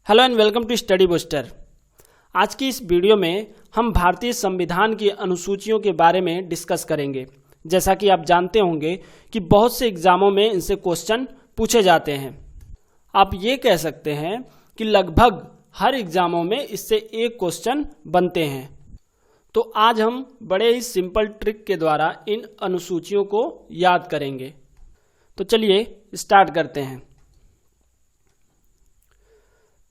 Hello and welcome to study booster. आज की इस वीडियो में हम भारतीय संविधान की अनुसूचियों के बारे में डिस्कस करेंगे। जैसा कि आप जानते होंगे कि बहुत से एग्जामों में इनसे क्वेश्चन पूछे जाते हैं। आप ये कह सकते हैं कि लगभग हर एग्जामों में इससे एक क्वेश्चन बनते हैं। तो आज हम बड़े ही सिंपल ट्रिक के द्वारा इन अनुसूचियों को याद करेंगे। तो चलिए स्टार्ट करते हैं।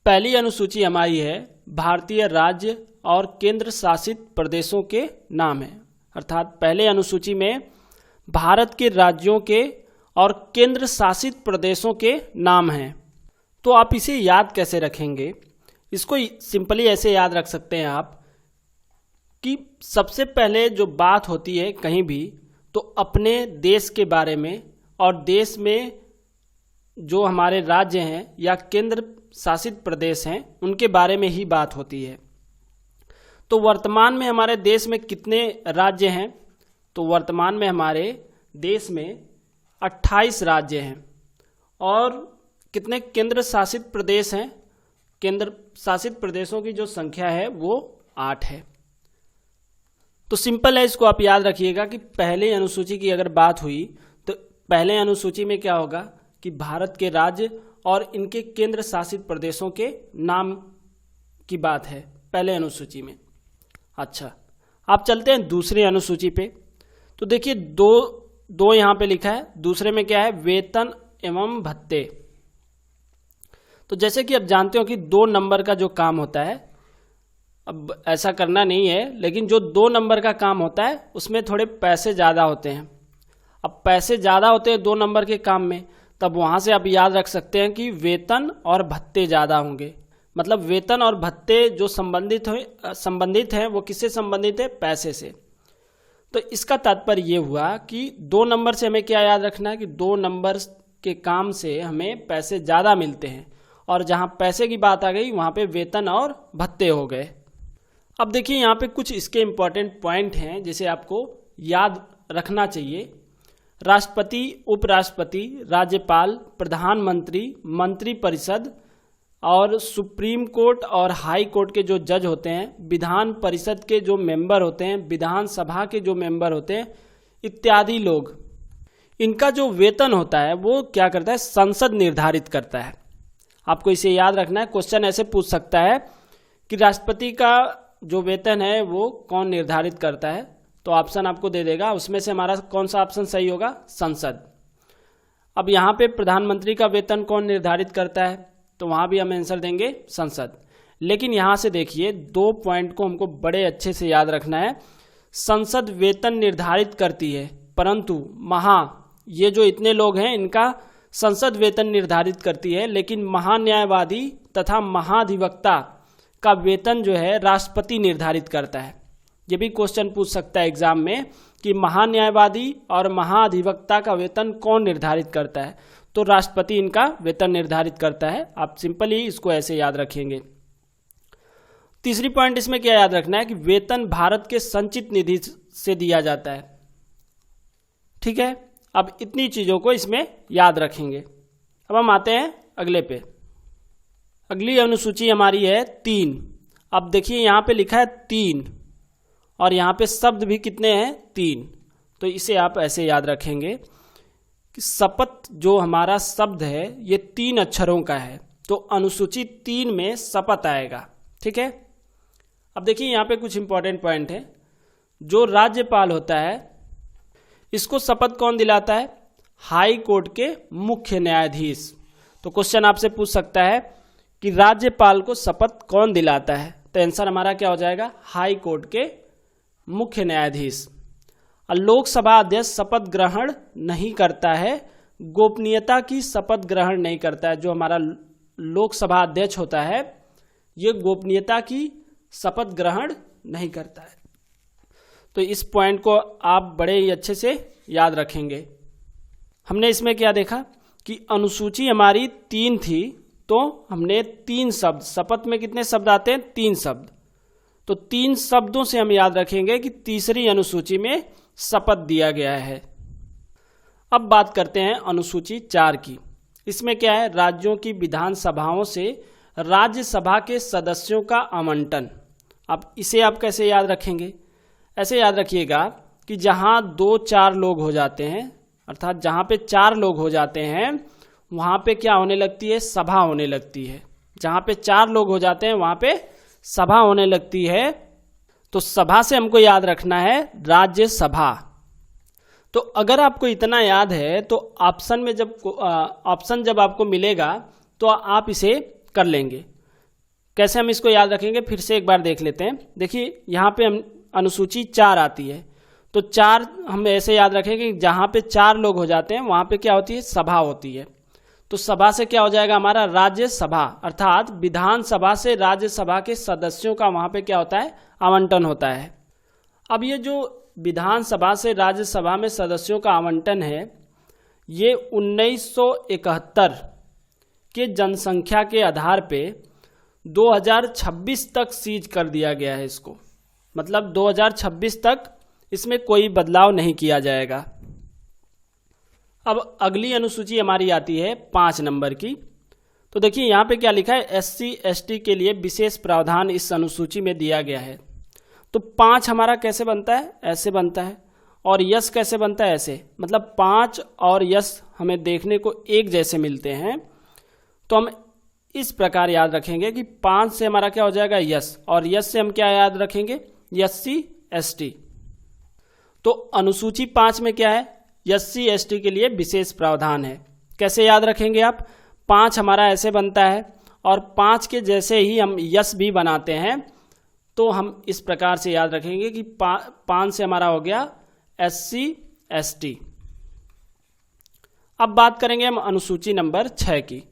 पहली अनुसूची हमारी है भारतीय राज्य और केंद्र शासित प्रदेशों के नाम है। अर्थात पहले अनुसूची में भारत के राज्यों के और केंद्र शासित प्रदेशों के नाम हैं। तो आप इसे याद कैसे रखेंगे? इसको सिंपली ऐसे याद रख सकते हैं आप कि सबसे पहले जो बात होती है कहीं भी, तो अपने देश के बारे में और देश में जो हमारे राज्य हैं या केंद्र शासित प्रदेश हैं उनके बारे में ही बात होती है। तो वर्तमान में हमारे देश में कितने राज्य हैं? तो वर्तमान में हमारे देश में 28 राज्य हैं। और कितने केंद्र शासित प्रदेश हैं? केंद्र शासित प्रदेशों की जो संख्या है वो 8 है। तो सिंपल है, इसको आप याद रखिएगा कि पहले अनुसूची की अगर बात हुई तो पहले अनुसूची में क्या होगा कि भारत के राज्य और इनके केंद्र शासित प्रदेशों के नाम की बात है पहले अनुसूची में। अच्छा, आप चलते हैं दूसरी अनुसूची पे। तो देखिए दो यहाँ पे लिखा है, दूसरे में क्या है? वेतन एवं भत्ते। तो जैसे कि आप जानते हो कि 2 नंबर का जो काम होता है, अब ऐसा करना नहीं है, लेकिन जो 2 नंबर का काम होता है उसमें थोड़े पैसे ज़्यादा होते हैं। अब पैसे ज़्यादा होते हैं 2 नंबर के काम में, तब वहाँ से आप याद रख सकते हैं कि वेतन और भत्ते ज़्यादा होंगे। मतलब वेतन और भत्ते जो संबंधित हैं वो किससे संबंधित है? पैसे से। तो इसका तात्पर्य ये हुआ कि 2 नंबर से हमें क्या याद रखना है कि 2 नंबर के काम से हमें पैसे ज़्यादा मिलते हैं, और जहाँ पैसे की बात आ गई वहाँ पे वेतन और भत्ते हो गए। अब देखिए यहाँ पे कुछ इसके इम्पोर्टेंट पॉइंट हैं जिसे आपको याद रखना चाहिए। राष्ट्रपति, उपराष्ट्रपति, राज्यपाल, प्रधानमंत्री, मंत्री परिषद और सुप्रीम कोर्ट और हाई कोर्ट के जो जज होते हैं, विधान परिषद के जो मेंबर होते हैं, विधानसभा के जो मेंबर होते हैं, इत्यादि लोग, इनका जो वेतन होता है वो क्या करता है? संसद निर्धारित करता है। आपको इसे याद रखना है। क्वेश्चन ऐसे पूछ सकता है कि राष्ट्रपति का जो वेतन है वो कौन निर्धारित करता है? तो ऑप्शन आपको दे देगा, उसमें से हमारा कौन सा ऑप्शन सही होगा? संसद। अब यहाँ पे प्रधानमंत्री का वेतन कौन निर्धारित करता है? तो वहाँ भी हम आंसर देंगे संसद। लेकिन यहाँ से देखिए 2 पॉइंट को हमको बड़े अच्छे से याद रखना है। संसद वेतन निर्धारित करती है, परंतु ये जो इतने लोग हैं इनका संसद वेतन निर्धारित करती है, लेकिन महान्यायवादी तथा महाधिवक्ता का वेतन जो है राष्ट्रपति निर्धारित करता है। ये भी क्वेश्चन पूछ सकता है एग्जाम में कि महान्यायवादी और महाधिवक्ता का वेतन कौन निर्धारित करता है? तो राष्ट्रपति इनका वेतन निर्धारित करता है। आप सिंपली इसको ऐसे याद रखेंगे। तीसरी पॉइंट इसमें क्या याद रखना है कि वेतन भारत के संचित निधि से दिया जाता है। ठीक है, अब इतनी चीजों को इसमें याद रखेंगे। अब हम आते हैं अगले पे। अगली अनुसूची हमारी है 3। अब देखिए यहाँ पे लिखा है 3 और यहाँ पे शब्द भी कितने हैं? 3। तो इसे आप ऐसे याद रखेंगे कि शपथ जो हमारा शब्द है ये 3 अक्षरों का है, तो अनुसूची 3 में शपथ आएगा। ठीक है, अब देखिए यहाँ पे कुछ इंपॉर्टेंट पॉइंट है। जो राज्यपाल होता है इसको शपथ कौन दिलाता है? हाई कोर्ट के मुख्य न्यायाधीश। तो क्वेश्चन आपसे पूछ सकता है कि राज्यपाल को शपथ कौन दिलाता है? तो आंसर हमारा क्या हो जाएगा? हाई कोर्ट के मुख्य न्यायाधीश। लोकसभा अध्यक्ष शपथ ग्रहण नहीं करता है, गोपनीयता की शपथ ग्रहण नहीं करता है। जो हमारा लोकसभा अध्यक्ष होता है ये गोपनीयता की शपथ ग्रहण नहीं करता है। तो इस पॉइंट को आप बड़े ही अच्छे से याद रखेंगे। हमने इसमें क्या देखा कि अनुसूची हमारी 3 थी, तो हमने 3 शब्द, शपथ में कितने शब्द आते हैं? 3 शब्द। तो 3 शब्दों से हम याद रखेंगे कि तीसरी अनुसूची में शपथ दिया गया है। अब बात करते हैं अनुसूची 4 की। इसमें क्या है? राज्यों की विधानसभाओं से राज्यसभा के सदस्यों का आवंटन। अब इसे आप कैसे याद रखेंगे? ऐसे याद रखिएगा कि जहाँ 2-4 लोग हो जाते हैं, अर्थात जहाँ पे 4 लोग हो जाते हैं वहाँ पे क्या होने लगती है? सभा होने लगती है। जहाँ पे 4 लोग हो जाते हैं वहाँ पे सभा होने लगती है। तो सभा से हमको याद रखना है राज्यसभा। तो अगर आपको इतना याद है तो ऑप्शन जब आपको मिलेगा तो आप इसे कर लेंगे। कैसे हम इसको याद रखेंगे फिर से एक बार देख लेते हैं। देखिए यहाँ पे हम अनुसूची 4 आती है, तो 4 हम ऐसे याद रखेंगे कि जहाँ पे 4 लोग हो जाते हैं वहाँ पे क्या होती है? सभा होती है। तो सभा से क्या हो जाएगा हमारा? राज्यसभा, अर्थात विधानसभा से राज्यसभा के सदस्यों का वहाँ पे क्या होता है? आवंटन होता है। अब ये जो विधानसभा से राज्यसभा में सदस्यों का आवंटन है, ये 1971 के जनसंख्या के आधार पे 2026 तक सीज कर दिया गया है इसको। मतलब 2026 तक इसमें कोई बदलाव नहीं किया जाएगा। अब अगली अनुसूची हमारी आती है 5 नंबर की। तो देखिए यहाँ पे क्या लिखा है? SC ST के लिए विशेष प्रावधान इस अनुसूची में दिया गया है। तो 5 हमारा कैसे बनता है? ऐसे बनता है। और यस कैसे बनता है? ऐसे। मतलब 5 और यस हमें देखने को एक जैसे मिलते हैं। तो हम इस प्रकार याद रखेंगे कि 5 से हमारा क्या हो जाएगा? यस। और यस से हम क्या याद रखेंगे? SC ST। तो अनुसूची 5 में क्या है? SC ST के लिए विशेष प्रावधान है। कैसे याद रखेंगे आप? 5 हमारा ऐसे बनता है और 5 के जैसे ही हम यस भी बनाते हैं। तो हम इस प्रकार से याद रखेंगे कि 5 से हमारा हो गया SC ST। अब बात करेंगे हम अनुसूची नंबर 6 की।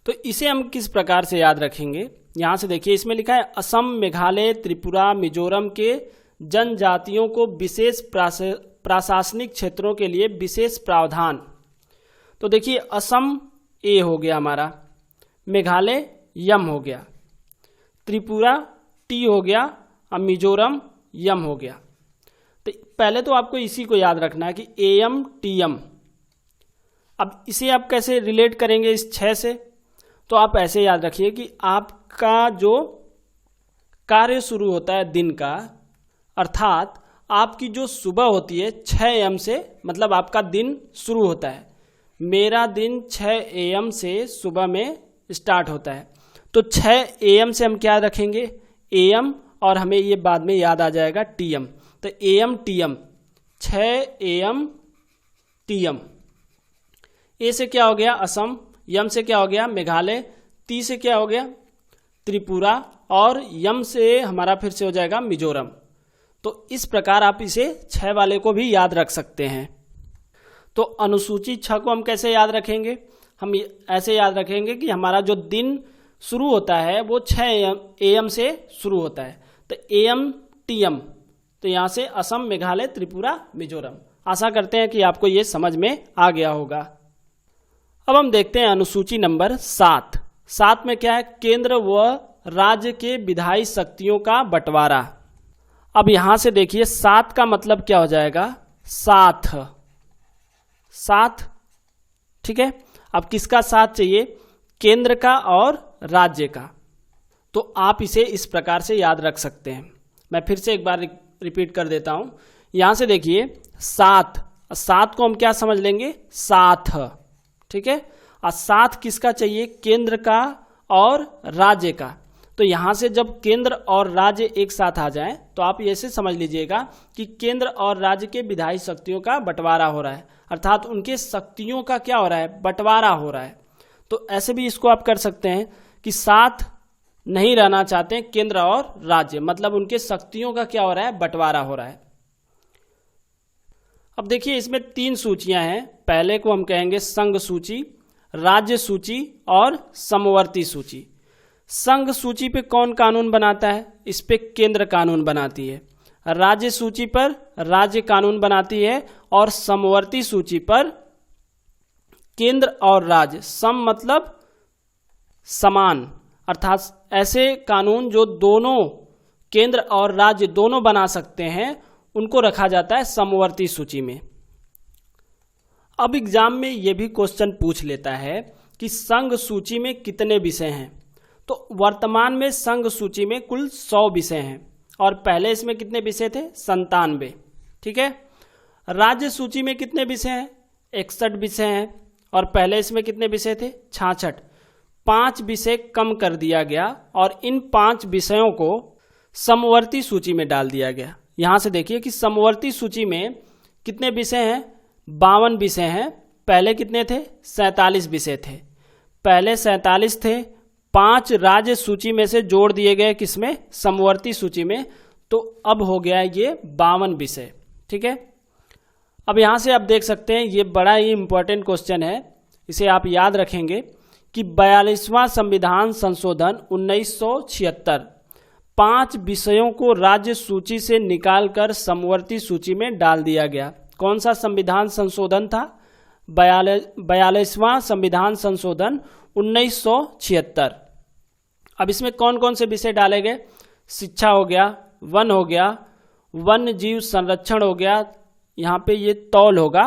तो इसे हम किस प्रकार से याद रखेंगे? यहाँ से देखिए इसमें लिखा है असम, मेघालय, त्रिपुरा, मिजोरम के जनजातियों को विशेष प्रशासनिक क्षेत्रों के लिए विशेष प्रावधान। तो देखिए असम ए हो गया हमारा, मेघालय यम हो गया, त्रिपुरा टी हो गया और मिजोरम यम हो गया। तो पहले तो आपको इसी को याद रखना है कि AM TM। अब इसे आप कैसे रिलेट करेंगे इस 6 से? तो आप ऐसे याद रखिए कि आपका जो कार्य शुरू होता है दिन का, अर्थात आपकी जो सुबह होती है 6 AM से, मतलब आपका दिन शुरू होता है। मेरा दिन 6 AM से सुबह में स्टार्ट होता है। तो 6 AM से हम क्या रखेंगे? AM, और हमें ये बाद में याद आ जाएगा TM। तो AM TM, 6 AM TM। ए से क्या हो गया? असम, यम से क्या हो गया? मेघालय, टी से क्या हो गया? त्रिपुरा, और यम से हमारा फिर से हो जाएगा मिजोरम। तो इस प्रकार आप इसे 6 वाले को भी याद रख सकते हैं। तो अनुसूची 6 को हम कैसे याद रखेंगे? हम ऐसे याद रखेंगे कि हमारा जो दिन शुरू होता है वो 6 AM से शुरू होता है। तो AM TM, तो यहाँ से असम, मेघालय, त्रिपुरा, मिजोरम। आशा करते हैं कि आपको ये समझ में आ गया होगा। अब हम देखते हैं अनुसूची नंबर 7। 7 में क्या है? केंद्र व राज्य के विधायी शक्तियों का बंटवारा। अब यहां से देखिए 7 का मतलब क्या हो जाएगा? साथ। ठीक है। अब किसका साथ चाहिए? केंद्र का और राज्य का। तो आप इसे इस प्रकार से याद रख सकते हैं। मैं फिर से एक बार रिपीट कर देता हूं। यहां से देखिए 7 को हम क्या समझ लेंगे? साथ। ठीक है। और साथ किसका चाहिए? केंद्र का और राज्य का। तो यहां से जब केंद्र और राज्य एक साथ आ जाएं तो आप ऐसे समझ लीजिएगा कि केंद्र और राज्य के विधायी शक्तियों का बंटवारा हो रहा है, अर्थात उनके शक्तियों का क्या हो रहा है? बंटवारा हो रहा है। तो ऐसे भी इसको आप कर सकते हैं कि साथ नहीं रहना चाहते हैं केंद्र और राज्य, मतलब उनके शक्तियों का क्या हो रहा है? बंटवारा हो रहा है। अब देखिए इसमें 3 सूचियां हैं। पहले को हम कहेंगे संघ सूची, राज्य सूची और समवर्ती सूची। संघ सूची पे कौन कानून बनाता है? इस पे केंद्र कानून बनाती है। राज्य सूची पर राज्य कानून बनाती है और समवर्ती सूची पर केंद्र और राज्य, सम मतलब समान, अर्थात ऐसे कानून जो दोनों केंद्र और राज्य दोनों बना सकते हैं उनको रखा जाता है समवर्ती सूची में। अब एग्जाम में यह भी क्वेश्चन पूछ लेता है कि संघ सूची में कितने विषय हैं। तो वर्तमान में संघ सूची में कुल 100 विषय हैं और पहले इसमें कितने विषय थे? 97। ठीक है। राज्य सूची में कितने विषय हैं? 61 विषय हैं और पहले इसमें कितने विषय थे? 66। 5 विषय कम कर दिया गया और इन 5 विषयों को समवर्ती सूची में डाल दिया गया। यहां से देखिए कि समवर्ती सूची में कितने विषय हैं? 52 विषय हैं। पहले कितने थे? 47 विषय थे। पहले 47 थे, 5 राज्य सूची में से जोड़ दिए गए किसमें? समवर्ती सूची में। तो अब हो गया ये 52 विषय। ठीक है। अब यहां से आप देख सकते हैं, ये बड़ा ही इंपॉर्टेंट क्वेश्चन है, इसे आप याद रखेंगे कि 42वां संविधान संशोधन 1976 5 विषयों को राज्य सूची से निकालकर समवर्ती सूची में डाल दिया गया। कौन सा संविधान संशोधन था? 42वां संविधान संशोधन 1976। अब इसमें कौन कौन से विषय डाले गए? शिक्षा हो गया, वन हो गया, वन्य जीव संरक्षण हो गया, यहाँ पे ये तौल होगा,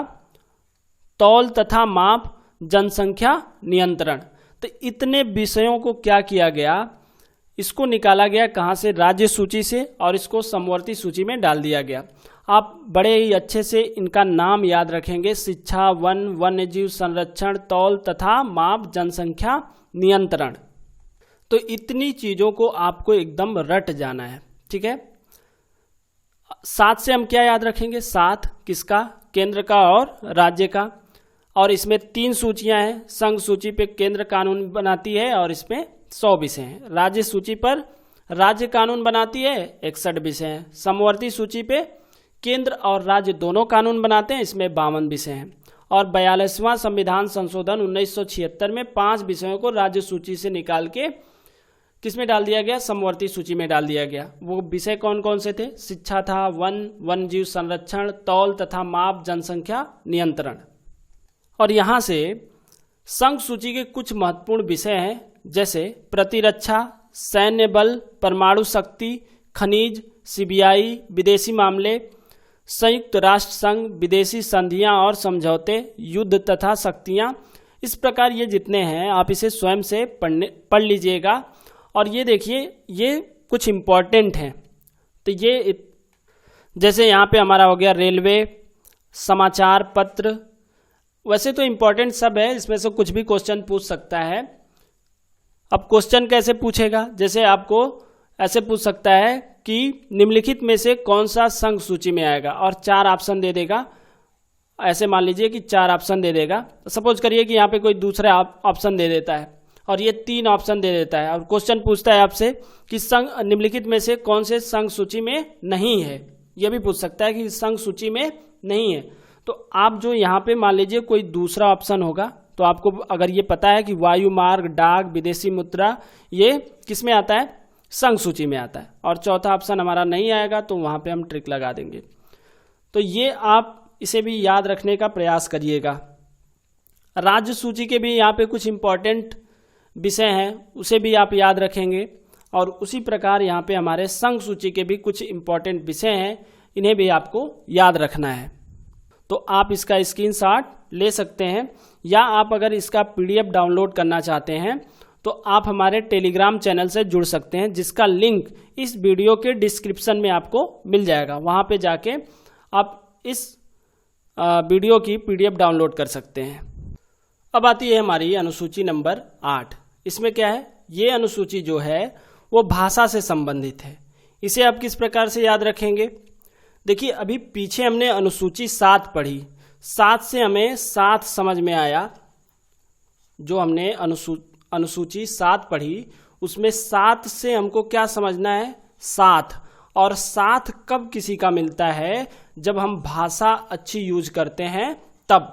तौल तथा माप, जनसंख्या नियंत्रण। तो इतने विषयों को क्या किया गया? इसको निकाला गया कहाँ से? राज्य सूची से, और इसको समवर्ती सूची में डाल दिया गया। आप बड़े ही अच्छे से इनका नाम याद रखेंगे: शिक्षा, वन, वन्य जीव संरक्षण, तौल तथा माप, जनसंख्या नियंत्रण। तो इतनी चीजों को आपको एकदम रट जाना है। ठीक है। 7 से हम क्या याद रखेंगे? 7 किसका? केंद्र का और राज्य का। और इसमें 3 सूचियां हैं। संघ सूची पे केंद्र कानून बनाती है और इसमें 100 विषय हैं। राज्य सूची पर राज्य कानून बनाती है, 61 विषय हैं। समवर्ती सूची पे केंद्र और राज्य दोनों कानून बनाते हैं, इसमें 52 विषय हैं। और 42वां संविधान संशोधन 1976 में 5 विषयों को राज्य सूची से निकाल के किसमें डाल दिया गया? समवर्ती सूची में डाल दिया गया। वो विषय कौन कौन से थे? शिक्षा था, वन जीव संरक्षण, तौल तथा माप, जनसंख्या नियंत्रण। और यहां से संघ सूची के कुछ महत्वपूर्ण विषय हैं, जैसे प्रतिरक्षा, सैन्य बल, परमाणु शक्ति, खनिज, सीबीआई, विदेशी मामले, संयुक्त राष्ट्र संघ, विदेशी संधियां और समझौते, युद्ध तथा शक्तियां। इस प्रकार ये जितने हैं आप इसे स्वयं से पढ़ लीजिएगा। और ये देखिए, ये कुछ इम्पॉर्टेंट हैं। तो ये जैसे यहाँ पे हमारा हो गया रेलवे, समाचार पत्र। वैसे तो इम्पॉर्टेंट सब है, इसमें से कुछ भी क्वेश्चन पूछ सकता है। अब क्वेश्चन कैसे पूछेगा? जैसे आपको ऐसे पूछ सकता है कि निम्नलिखित में से कौन सा संघ सूची में आएगा, और 4 ऑप्शन दे देगा। ऐसे मान लीजिए कि 4 ऑप्शन दे देगा। सपोज करिए कि यहाँ पे कोई दूसरा ऑप्शन दे देता है और ये 3 ऑप्शन दे देता है, और क्वेश्चन पूछता है आपसे कि संघ निम्नलिखित में से कौन से संघ सूची में नहीं है। यह भी पूछ सकता है कि संघ सूची में नहीं है। तो आप जो यहाँ पे मान लीजिए कोई दूसरा ऑप्शन होगा, तो आपको अगर ये पता है कि वायु मार्ग, डाक, विदेशी मुद्रा, ये किस में आता है? संघ सूची में आता है। और चौथा ऑप्शन हमारा नहीं आएगा, तो वहाँ पे हम ट्रिक लगा देंगे। तो ये आप इसे भी याद रखने का प्रयास करिएगा। राज्य सूची के भी यहाँ पे कुछ इंपॉर्टेंट विषय हैं, उसे भी आप याद रखेंगे। और उसी प्रकार यहाँ पे हमारे संघ सूची के भी कुछ इंपॉर्टेंट विषय हैं, इन्हें भी आपको याद रखना है। तो आप इसका स्क्रीनशॉट ले सकते हैं, या आप अगर इसका PDF डाउनलोड करना चाहते हैं तो आप हमारे टेलीग्राम चैनल से जुड़ सकते हैं, जिसका लिंक इस वीडियो के डिस्क्रिप्शन में आपको मिल जाएगा। वहाँ पे जाके आप इस वीडियो की PDF डाउनलोड कर सकते हैं। अब आती है हमारी अनुसूची नंबर 8। इसमें क्या है? ये अनुसूची जो है वो भाषा से संबंधित है। इसे आप किस प्रकार से याद रखेंगे? देखिए, अभी पीछे हमने अनुसूची 7 पढ़ी, 7 से हमें 7 समझ में आया। जो हमने अनुसूची 7 पढ़ी, उसमें 7 से हमको क्या समझना है? साथ। और साथ कब किसी का मिलता है? जब हम भाषा अच्छी यूज करते हैं तब।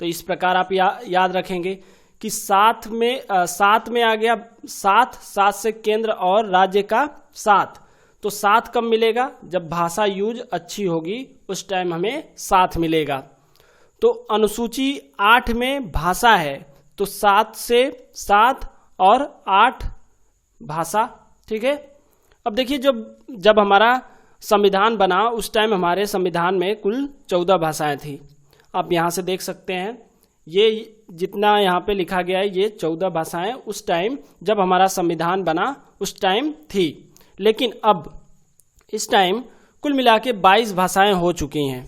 तो इस प्रकार आप याद रखेंगे कि साथ में आ गया साथ से केंद्र और राज्य का साथ। तो साथ कब मिलेगा? जब भाषा यूज अच्छी होगी, उस टाइम हमें साथ मिलेगा। तो अनुसूची 8 में भाषा है, तो 7 से 7 और 8 भाषा। ठीक है। अब देखिए, जब हमारा संविधान बना, उस टाइम हमारे संविधान में कुल 14 भाषाएं थी। आप यहाँ से देख सकते हैं, ये जितना यहाँ पे लिखा गया है ये 14 भाषाएं उस टाइम जब हमारा संविधान बना उस टाइम थी, लेकिन अब इस टाइम कुल मिला के 22 भाषाएं हो चुकी हैं।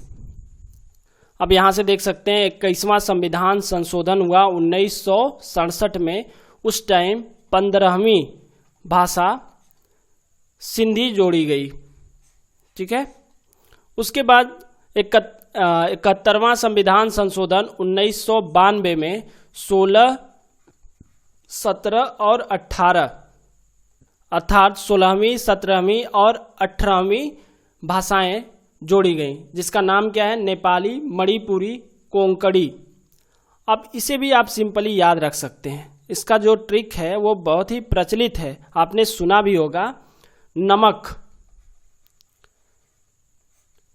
अब यहाँ से देख सकते हैं 21वां संविधान संशोधन हुआ 1967 में, उस टाइम 15वीं भाषा सिंधी जोड़ी गई। ठीक है, उसके बाद 71वां संविधान संशोधन 1992 में 16, 17 और 18 अर्थात 16वीं, 17वीं और 18वीं भाषाएं जोड़ी गई, जिसका नाम क्या है, नेपाली, मणिपुरी, कोंकणी। अब इसे भी आप सिंपली याद रख सकते हैं। इसका जो ट्रिक है वो बहुत ही प्रचलित है, आपने सुना भी होगा, नमक।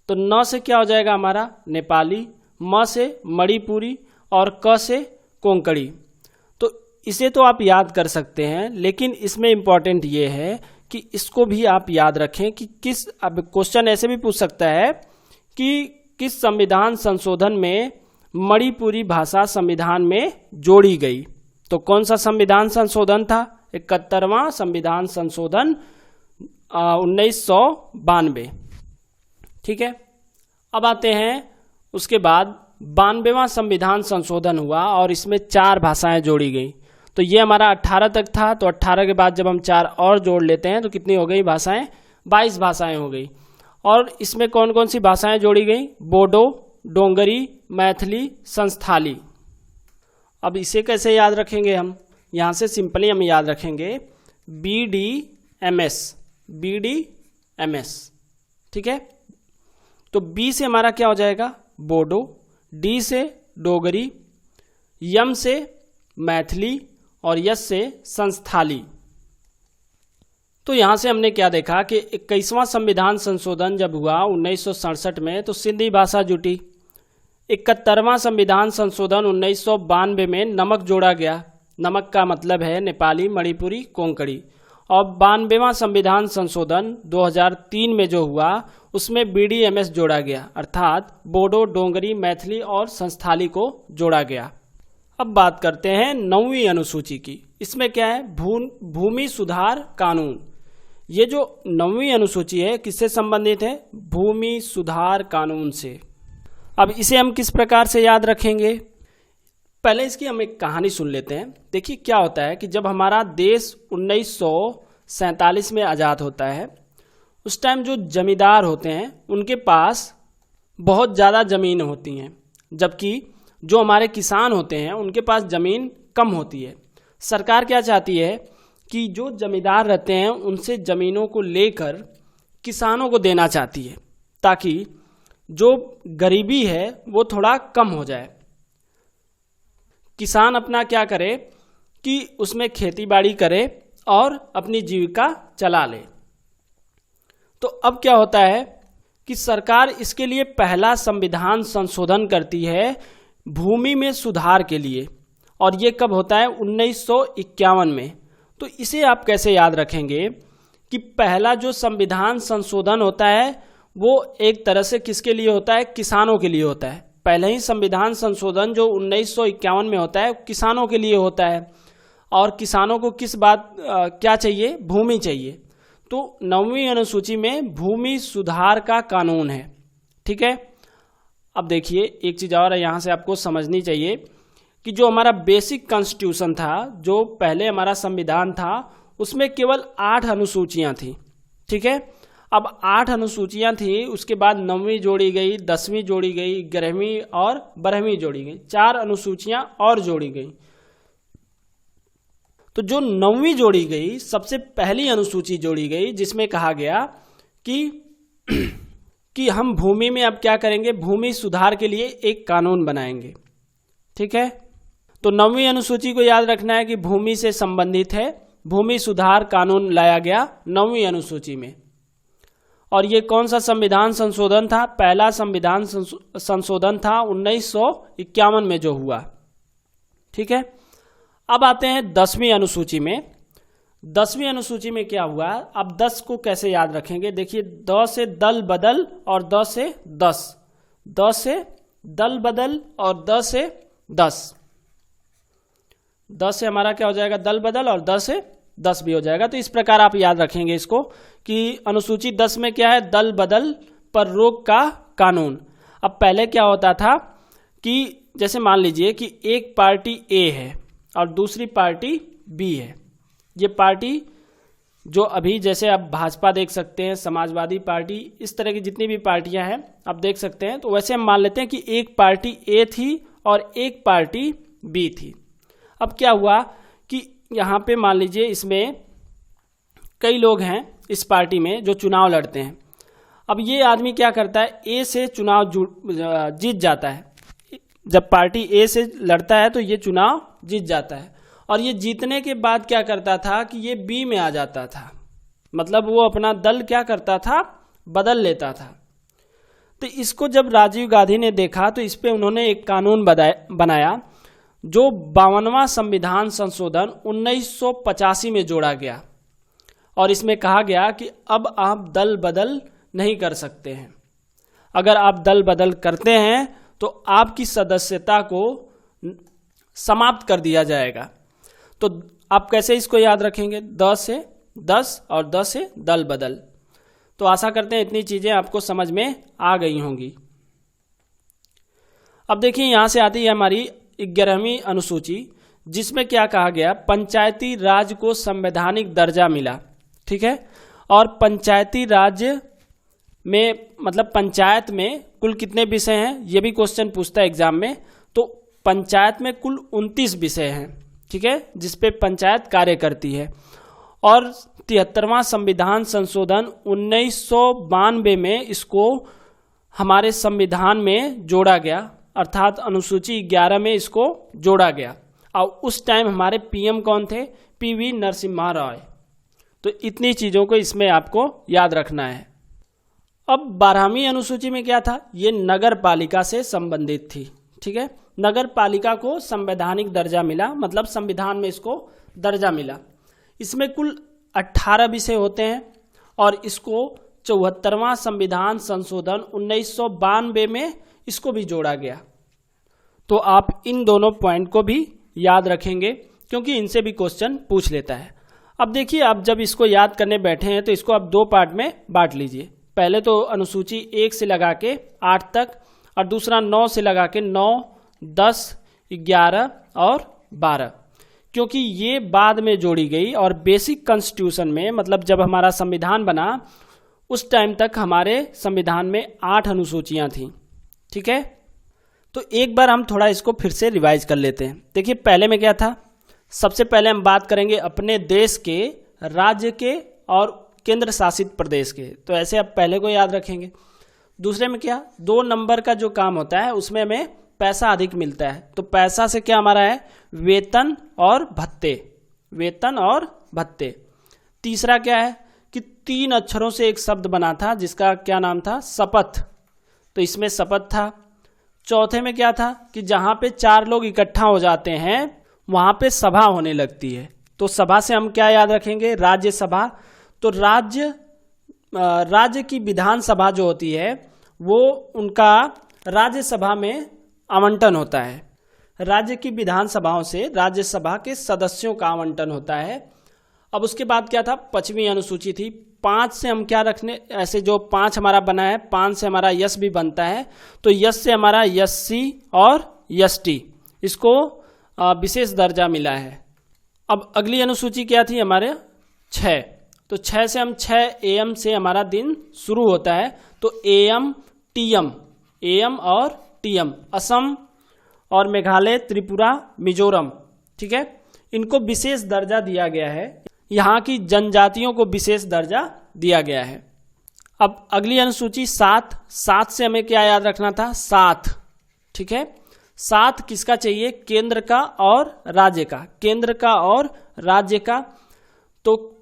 तो न से क्या हो जाएगा हमारा नेपाली, म से मणिपुरी और क से कोंकणी। तो इसे तो आप याद कर सकते हैं, लेकिन इसमें इम्पॉर्टेंट ये है कि इसको भी आप याद रखें कि किस, अब क्वेश्चन ऐसे भी पूछ सकता है कि किस संविधान संशोधन में मणिपुरी भाषा संविधान में जोड़ी गई। तो कौन सा संविधान संशोधन था, 71वां संविधान संशोधन 1992। ठीक है, अब आते हैं उसके बाद 92वां संविधान संशोधन हुआ और इसमें 4 भाषाएं जोड़ी गई। तो ये हमारा 18 तक था, तो 18 के बाद जब हम 4 और जोड़ लेते हैं तो कितनी हो गई भाषाएं, 22 भाषाएं हो गई। और इसमें कौन कौन सी भाषाएं जोड़ी गई, बोडो, डोंगरी, मैथिली, संस्थाली। अब इसे कैसे याद रखेंगे हम, यहाँ से सिंपली हम याद रखेंगे BDMS, BDMS। ठीक है, तो B से हमारा क्या हो जाएगा, बोडो, D से डोगरी, M से मैथिली और S से संस्थाली। तो यहाँ से हमने क्या देखा कि 21वां संविधान संशोधन जब हुआ 1967 में तो सिंधी भाषा जुटी। 71वां संविधान संशोधन 1992 में नमक जोड़ा गया, नमक का मतलब है नेपाली, मणिपुरी, कोंकणी। और 92वां संविधान संशोधन 2003 में जो हुआ उसमें BDMS जोड़ा गया, अर्थात बोडो, डोंगरी, मैथिली और संस्थाली को जोड़ा गया। अब बात करते हैं 9वीं अनुसूची की। इसमें क्या है, भूमि सुधार कानून। ये जो 9वीं अनुसूची है किससे संबंधित है, भूमि सुधार कानून से। अब इसे हम किस प्रकार से याद रखेंगे, पहले इसकी हम एक कहानी सुन लेते हैं। देखिए क्या होता है कि जब हमारा देश 1947 में आज़ाद होता है, उस टाइम जो जमींदार होते हैं उनके पास बहुत ज़्यादा ज़मीन होती हैं, जबकि जो हमारे किसान होते हैं उनके पास ज़मीन कम होती है। सरकार क्या चाहती है कि जो जमींदार रहते हैं उनसे ज़मीनों को लेकर किसानों को देना चाहती है, ताकि जो गरीबी है वो थोड़ा कम हो जाए। किसान अपना क्या करे कि उसमें खेती बाड़ी करे और अपनी जीविका चला ले। तो अब क्या होता है कि सरकार इसके लिए पहला संविधान संशोधन करती है भूमि में सुधार के लिए, और ये कब होता है, 1951 में। तो इसे आप कैसे याद रखेंगे कि पहला जो संविधान संशोधन होता है वो एक तरह से किसके लिए होता है, किसानों के लिए होता है। पहले ही संविधान संशोधन जो 1951 में होता है किसानों के लिए होता है, और किसानों को किस बात क्या चाहिए, भूमि चाहिए। तो 9वीं अनुसूची में भूमि सुधार का कानून है। ठीक है, अब देखिए एक चीज़ और यहाँ से आपको समझनी चाहिए कि जो हमारा बेसिक कॉन्स्टिट्यूशन था, जो पहले हमारा संविधान था, उसमें केवल 8 अनुसूचियाँ थी। ठीक है, अब 8 अनुसूचियाँ थी, उसके बाद 9वीं जोड़ी गई, 10वीं जोड़ी गई, 11वीं और 12वीं जोड़ी गई, 4 अनुसूचियाँ और जोड़ी गई। तो जो 9वीं जोड़ी गई, सबसे पहली अनुसूची जोड़ी गई, जिसमें कहा गया कि हम भूमि में अब क्या करेंगे, भूमि सुधार के लिए एक कानून बनाएंगे। ठीक है, तो 9वीं अनुसूची को याद रखना है कि भूमि से संबंधित है, भूमि सुधार कानून लाया गया 9वीं अनुसूची में। और ये कौन सा संविधान संशोधन था, पहला संविधान संशोधन था 1951 में जो हुआ। ठीक है, अब आते हैं 10वीं अनुसूची में। 10वीं अनुसूची में क्या हुआ, अब 10 को कैसे याद रखेंगे, देखिए द से दल बदल और द से दस, द से दल बदल और द से 10। 10 से हमारा क्या हो जाएगा, दल बदल, और 10 से 10 भी हो जाएगा। तो इस प्रकार आप याद रखेंगे इसको कि अनुसूची 10 में क्या है, दल बदल पर रोक का कानून। अब पहले क्या होता था कि जैसे मान लीजिए कि एक पार्टी ए है और दूसरी पार्टी बी है। ये पार्टी जो अभी जैसे आप भाजपा देख सकते हैं, समाजवादी पार्टी, इस तरह की जितनी भी पार्टियां हैं आप देख सकते हैं। तो वैसे हम मान लेते हैं कि एक पार्टी ए थी और एक पार्टी बी थी। अब क्या हुआ कि यहाँ पे मान लीजिए इसमें कई लोग हैं इस पार्टी में जो चुनाव लड़ते हैं। अब ये आदमी क्या करता है, ए से चुनाव जीत जाता है। जब पार्टी ए से लड़ता है तो ये चुनाव जीत जाता है, और ये जीतने के बाद क्या करता था कि ये बी में आ जाता था, मतलब वो अपना दल क्या करता था, बदल लेता था। तो इसको जब राजीव गांधी ने देखा तो इस पे उन्होंने एक कानून बनाया जो 52वां संविधान संशोधन 1985 में जोड़ा गया, और इसमें कहा गया कि अब आप दल बदल नहीं कर सकते हैं। अगर आप दल बदल करते हैं तो आपकी सदस्यता को समाप्त कर दिया जाएगा। तो आप कैसे इसको याद रखेंगे, 10 से 10 और 10 से दल बदल। तो आशा करते हैं इतनी चीजें आपको समझ में आ गई होंगी। अब देखिए यहां से आती है हमारी 11वीं अनुसूची, जिसमें क्या कहा गया, पंचायती राज को संवैधानिक दर्जा मिला। ठीक है, और पंचायती राज में मतलब पंचायत में कुल कितने विषय हैं, ये भी क्वेश्चन पूछता है एग्जाम में। तो पंचायत में कुल 29 विषय हैं, ठीक है, जिसपे पंचायत कार्य करती है। और 73वां संविधान संशोधन 1992 में इसको हमारे संविधान में जोड़ा गया, अर्थात अनुसूची 11 में इसको जोड़ा गया। और उस टाइम हमारे पीएम कौन थे, पीवी नरसिम्हा राव। तो इतनी चीजों को इसमें आपको याद रखना है। अब 12वीं अनुसूची में क्या था, ये नगर पालिका से संबंधित थी। ठीक है, नगर पालिका को संवैधानिक दर्जा मिला, मतलब संविधान में इसको दर्जा मिला। इसमें कुल 18 विषय होते हैं, और इसको 74वां संविधान संशोधन 1992 में इसको भी जोड़ा गया। तो आप इन दोनों पॉइंट को भी याद रखेंगे, क्योंकि इनसे भी क्वेश्चन पूछ लेता है। अब देखिए, आप जब इसको याद करने बैठे हैं तो इसको आप 2 पार्ट में बांट लीजिए। पहले तो अनुसूची 1 से लगा के 8 तक, और दूसरा 9 से लगा के 9, 10, 11 और 12, क्योंकि ये बाद में जोड़ी गई। और बेसिक कॉन्स्टिट्यूशन में, मतलब जब हमारा संविधान बना उस टाइम तक हमारे संविधान में 8 अनुसूचियां थीं। ठीक है, तो एक बार हम थोड़ा इसको फिर से रिवाइज कर लेते हैं। देखिए पहले में क्या था, सबसे पहले हम बात करेंगे अपने देश के, राज्य के और केंद्र शासित प्रदेश के। तो ऐसे आप पहले को याद रखेंगे। दूसरे में क्या, 2 नंबर का जो काम होता है उसमें हमें पैसा अधिक मिलता है। तो पैसा से क्या हमारा है, वेतन और भत्ते, वेतन और भत्ते। तीसरा क्या है कि 3 अक्षरों से एक शब्द बना था जिसका क्या नाम था, शपथ। तो इसमें शपथ था। चौथे में क्या था कि जहां पे 4 लोग इकट्ठा हो जाते हैं वहां पे सभा होने लगती है। तो सभा से हम क्या याद रखेंगे, राज्यसभा। तो राज्य की विधानसभा जो होती है वो उनका राज्यसभा में आवंटन होता है। राज्य की विधानसभाओं से राज्यसभा के सदस्यों का आवंटन होता है। अब उसके बाद क्या था, 5वीं अनुसूची थी। 5 से हम क्या रखने, ऐसे जो 5 हमारा बना है, 5 से हमारा यस भी बनता है। तो यस से हमारा यससी और यसटी, इसको विशेष दर्जा मिला है। अब अगली अनुसूची क्या थी हमारे, 6। तो 6 से हम 6 AM से हमारा दिन शुरू होता है। तो AM TM, AM और TM, असम और मेघालय, त्रिपुरा, मिजोरम। ठीक है, इनको विशेष दर्जा दिया गया है। यहाँ की जनजातियों को विशेष दर्जा दिया गया है। अब अगली अनुसूची 7। 7 से हमें क्या याद रखना था, 7। ठीक है, 7 किसका चाहिए, केंद्र का और राज्य का, केंद्र का और राज्य का। तो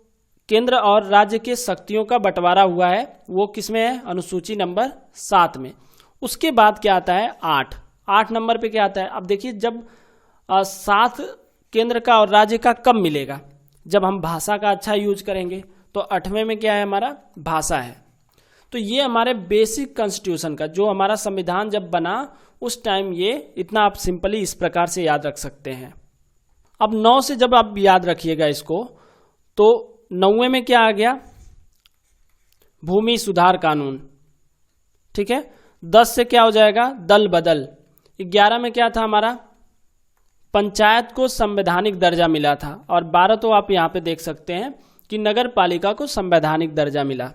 केंद्र और राज्य के शक्तियों का बंटवारा हुआ है, वो किसमें है, अनुसूची नंबर 7 में। उसके बाद क्या आता है, 8। 8 नंबर पे क्या आता है, अब देखिए जब 7 केंद्र का और राज्य का कब मिलेगा, जब हम भाषा का अच्छा यूज करेंगे। तो 8वें में क्या है हमारा, भाषा है। तो ये हमारे बेसिक कॉन्स्टिट्यूशन का, जो हमारा संविधान जब बना उस टाइम, ये इतना आप सिंपली इस प्रकार से याद रख सकते हैं। अब 9 से जब आप याद रखिएगा इसको, तो 9वें में क्या आ गया, भूमि सुधार कानून, ठीक है। 10 से क्या हो जाएगा, दल बदल। 11 में क्या था हमारा, पंचायत को संवैधानिक दर्जा मिला था। और 12 तो आप यहाँ पे देख सकते हैं कि नगर पालिका को संवैधानिक दर्जा मिला।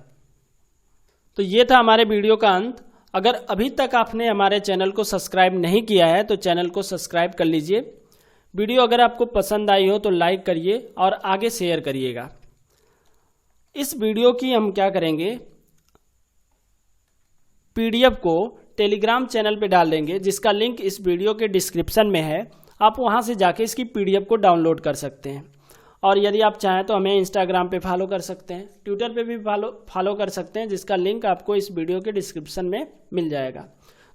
तो ये था हमारे वीडियो का अंत। अगर अभी तक आपने हमारे चैनल को सब्सक्राइब नहीं किया है तो चैनल को सब्सक्राइब कर लीजिए। वीडियो अगर आपको पसंद आई हो तो लाइक करिए और आगे शेयर करिएगा। इस वीडियो की हम क्या करेंगे, पीडीएफ को टेलीग्राम चैनल पे डाल देंगे, जिसका लिंक इस वीडियो के डिस्क्रिप्शन में है। आप वहां से जाके इसकी पीडीएफ को डाउनलोड कर सकते हैं। और यदि आप चाहें तो हमें इंस्टाग्राम पे फॉलो कर सकते हैं, ट्विटर पे भी फॉलो कर सकते हैं, जिसका लिंक आपको इस वीडियो के डिस्क्रिप्शन में मिल जाएगा।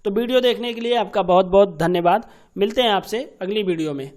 तो वीडियो देखने के लिए आपका बहुत बहुत धन्यवाद। मिलते हैं आपसे अगली वीडियो में।